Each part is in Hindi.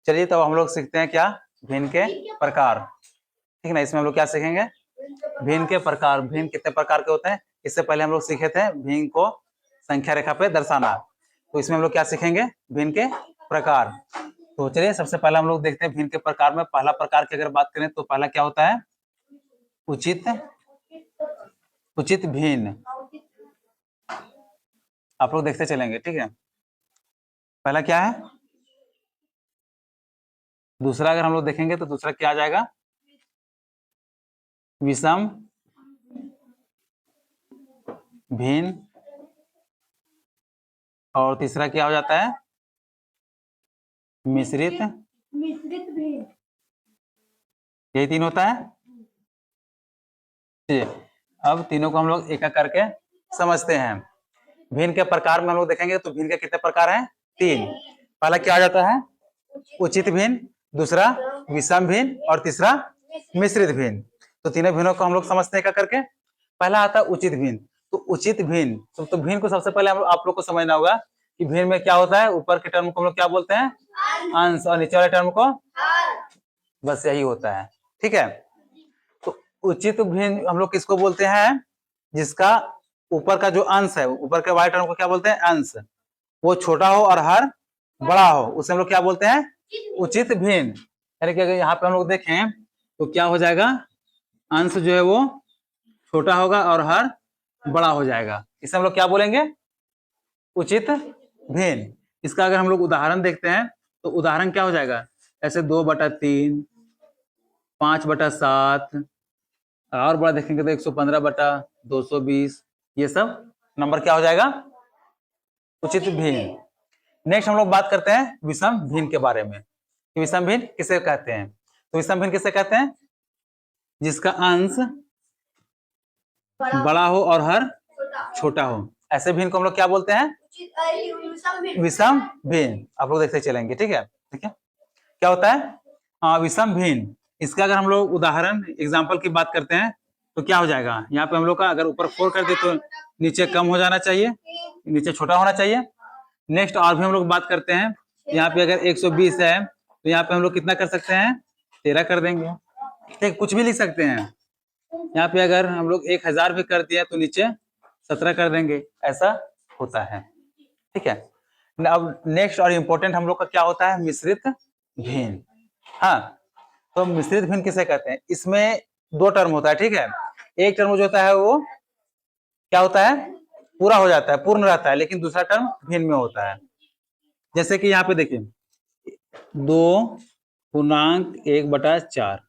चलिए तो हम लोग सीखते हैं क्या, भिन्न के प्रकार। ठीक ना, इसमें हम लोग क्या सीखेंगे, भिन्न के प्रकार। भिन्न कितने प्रकार के होते हैं, इससे पहले हम लोग सीखे थे भिन्न को संख्या रेखा पे दर्शाना। तो इसमें हम लोग क्या सीखेंगे, भिन्न के प्रकार। तो चलिए सबसे पहले हम लोग देखते हैं भिन्न के प्रकार में। पहला प्रकार की अगर बात करें तो पहला क्या होता है, उचित उचित भिन्न। आप लोग देखते चलेंगे, ठीक है। पहला क्या है, दूसरा अगर हम लोग देखेंगे तो दूसरा क्या आ जाएगा, विषम भिन्न। और तीसरा क्या हो जाता है, मिश्रित भिन्न। यही तीन होता है। अब तीनों को हम लोग एक एक करके समझते हैं। भिन्न के प्रकार में हम लोग देखेंगे तो भिन्न के कितने प्रकार हैं, तीन। पहला क्या आ जाता है, उचित भिन्न, दूसरा विषम भिन्न और तीसरा मिश्रित भिन्न। तो तीनों भिन्नों को हम लोग समझते हैं क्या करके। पहला आता है उचित भिन्न। तो उचित भिन्न, तो भिन्न को सबसे पहले आप लोग को समझना होगा कि भिन्न में क्या होता है, ऊपर के टर्म को हम लोग क्या बोलते हैं, अंश, और नीचे वाले टर्म को, बस यही होता है, ठीक है। तो उचित भिन्न हम लोग किसको बोलते हैं, जिसका ऊपर का जो अंश है, ऊपर के वाले टर्म को क्या बोलते हैं, अंश, वो छोटा हो और हर बड़ा हो, उसे हम लोग क्या बोलते हैं, उचित भिन्न। यानी कि अगर यहाँ पे हम लोग देखें तो क्या हो जाएगा, अंश जो है वो छोटा होगा और हर बड़ा हो जाएगा, इसे हम लोग क्या बोलेंगे, उचित भिन्न। इसका अगर हम लोग उदाहरण देखते हैं तो उदाहरण क्या हो जाएगा, ऐसे 2/3, 5/7, और बड़ा देखेंगे तो 115/220, ये सब नंबर क्या हो जाएगा, उचित भिन्न। नेक्स्ट हम लोग बात करते हैं विषम भिन्न के बारे में। विषम भिन्न किसे कहते हैं, तो विषम भिन्न किसे कहते हैं, जिसका अंश बड़ा हो और हर छोटा हो, ऐसे भिन्न को हम लोग क्या बोलते हैं, विषम भिन्न। आप लोग देखते चलेंगे, ठीक है। ठीक है, क्या होता है विषम भिन्न। इसका अगर हम लोग उदाहरण एग्जाम्पल की बात करते हैं तो क्या हो जाएगा, यहाँ पे हम लोग का अगर ऊपर 4 कर दे तो नीचे कम हो जाना चाहिए, नीचे छोटा होना चाहिए। नेक्स्ट और भी हम लोग बात करते हैं, यहाँ पे अगर 120 है तो यहाँ पे हम लोग कितना कर सकते हैं, 13 कर देंगे, ठीक, कुछ भी लिख सकते हैं। यहाँ पे अगर हम लोग 1000 भी कर दिया तो नीचे 17 कर देंगे, ऐसा होता है, ठीक है। अब नेक्स्ट और इम्पोर्टेंट हम लोग का क्या होता है, मिश्रित भिन्न। हाँ, तो मिश्रित भिन्न किसे कहते हैं, इसमें दो टर्म होता है, ठीक है। एक टर्म जो होता है वो क्या होता है, पूरा हो जाता है, पूर्ण रहता है, लेकिन दूसरा टर्म भिन्न में होता है। जैसे कि यहाँ पे देखिए 2.1/4,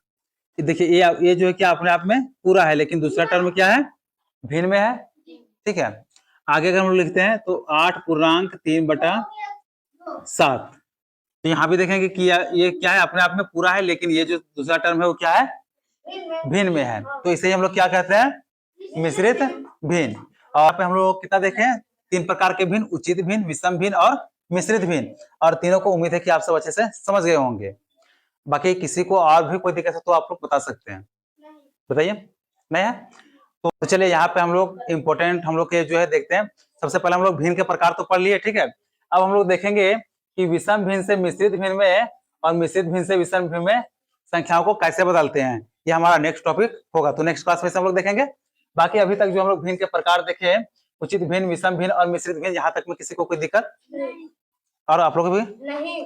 देखिए ये जो है क्या अपने आप में पूरा है, लेकिन दूसरा टर्म क्या है, भिन्न में है, ठीक है। आगे अगर हम लोग लिखते हैं तो 8.3/7, तो यहाँ भी देखेंगे कि ये क्या है, अपने आप में पूरा है, लेकिन ये जो दूसरा टर्म है वो क्या है, भिन्न में है। तो इसे हम लोग क्या कहते हैं, मिश्रित भिन्न। और यहाँ पे हम लोग कितना देखें, 3 प्रकार के भिन्न, उचित भिन्न, विषम भिन्न और मिश्रित भिन्न। और तीनों को उम्मीद है कि आप सब अच्छे से समझ गए होंगे। बाकी किसी को और भी कोई दिक्कत है तो आप लोग बता सकते हैं, बताइए, नहीं है तो चलिए यहाँ पे हम लोग इम्पोर्टेंट हम लोग के जो है देखते हैं। सबसे पहले हम लोग भिन्न के प्रकार तो पढ़ लिए, ठीक है। अब हम लोग देखेंगे कि विषम भिन्न से मिश्रित भिन्न में और मिश्रित भिन्न से विषम भिन्न में संख्याओं को कैसे बदलते हैं, ये हमारा नेक्स्ट टॉपिक होगा। तो नेक्स्ट क्लास में हम लोग देखेंगे। बाकी अभी तक जो हम लोग भिन्न के प्रकार देखे, उचित भिन्न, विषम भिन्न और मिश्रित भिन्न, यहाँ तक में किसी को कोई दिक्कत, और आप लोग भी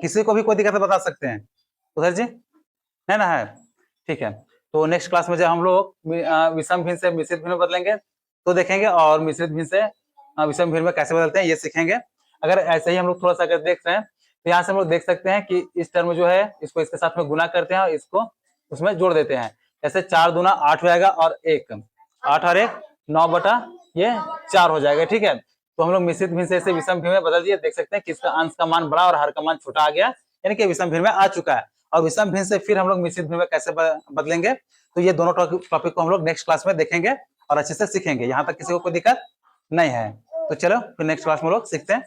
किसी को भी कोई दिक्कत बता सकते हैं, उधर जी है ना, है, ठीक है। तो नेक्स्ट क्लास में जब हम लोग विषम भिन्न से मिश्रित भिन्न में बदलेंगे तो देखेंगे, और मिश्रित भिन्न से विषम भिन्न में कैसे बदलते हैं ये सीखेंगे। अगर ऐसे ही हम लोग थोड़ा सा अगर देख रहे हैं तो यहाँ से हम लोग देख सकते हैं कि इस टर्म जो है इसको इसके साथ में गुना करते हैं और इसको उसमें जोड़ देते हैं। जैसे 4 दूना 8 हो जाएगा और 1 8 और 1 9/4 हो जाएगा, ठीक है। तो हम लोग मिश्रित भिन्न से विषम भिन्न में बदल दिए, देख सकते हैं कि इसका अंश का मान बड़ा और हर का मान छोटा आ गया, यानी कि विषम भिन्न में आ चुका है। और विषम भिन्न से फिर हम लोग मिश्रित भिन्न में कैसे बदलेंगे, तो ये दोनों टॉपिक को हम लोग नेक्स्ट क्लास में देखेंगे और अच्छे से सीखेंगे। यहाँ तक किसी को कोई दिक्कत नहीं है, तो चलो फिर नेक्स्ट क्लास में लोग सीखते हैं।